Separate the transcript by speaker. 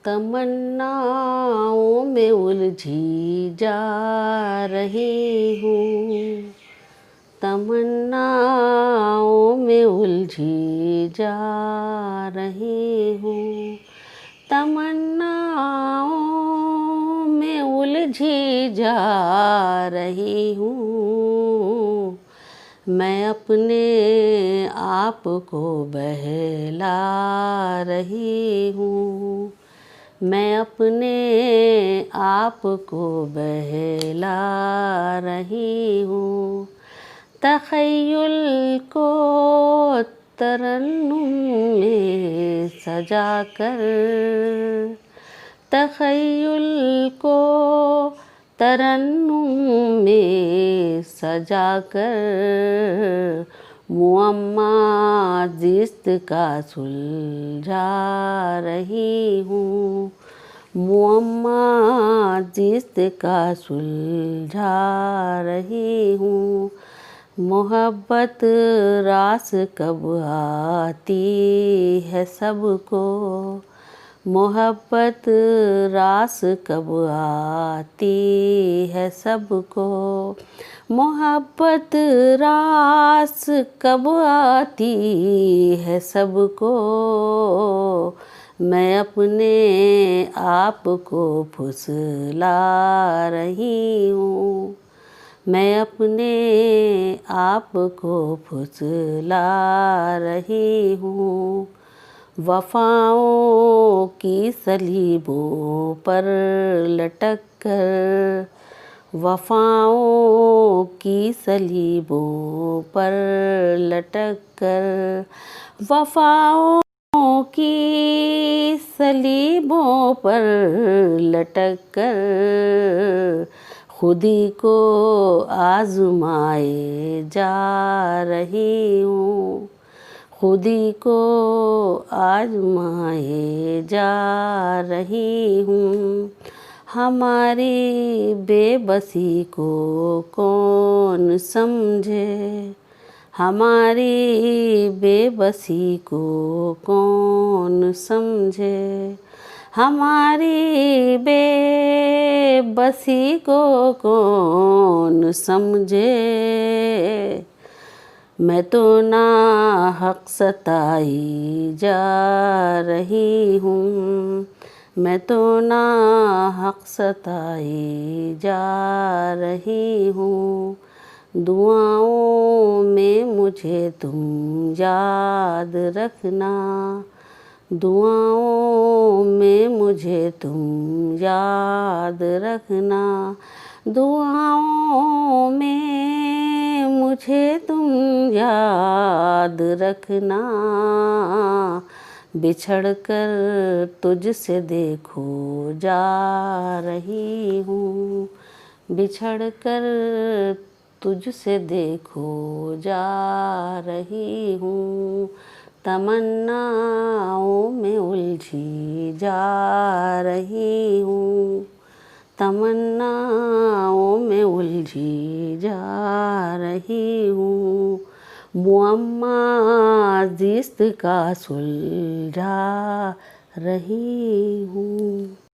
Speaker 1: तमन्नाओं में उलझी जा रही हूँ, तमन्नाओं में उलझी जा रही हूँ, तमन्नाओं में उलझी जा रही हूँ। मैं अपने आप को बहला रही हूँ, मैं अपने आप को बहला रही हूँ। तख़य्युल को तरन्नुम में सजा कर, तख़य्युल को तरन्नुम में सजा कर मुअम्मा ज़िस्त का सुलझा रही हूँ, मुअम्मा ज़िस्त का सुलझा रही हूँ। मोहब्बत रास कब आती है सबको, मोहब्बत रास कब आती है सबको, मोहब्बत रास कब आती है सबको। मैं अपने आप को फुसला रही हूँ, मैं अपने आप को फुसला रही हूँ। वफ़ाओं की सलीबों पर लटक कर, वफ़ाओं की सलीबों पर लटक कर, वफ़ाओं की सलीबों पर लटक कर खुदी को आज़माए जा रही हूँ, खुदी को आज़माए जा रही हूँ। हमारी बेबसी को कौन समझे, हमारी बेबसी को कौन समझे, हमारी बेबसी को कौन समझे। मैं तो नाहक़ सताई जा रही हूँ, मैं तो नाहक़ सताई जा रही हूँ। दुआओं में मुझे तुम याद रखना, दुआओं में मुझे तुम याद रखना, दुआओं में मुझे तुम याद रखना। बिछड़ कर तुझसे देखो जा रही हूँ, बिछड़ कर तुझसे देखो जा रही हूँ। तमन्नाओं में उलझी जा रही हूँ, तमन्नाओं में उलझी जा रही हूँ। मुअम्मा ज़िस्त का सुलझा रही हूँ।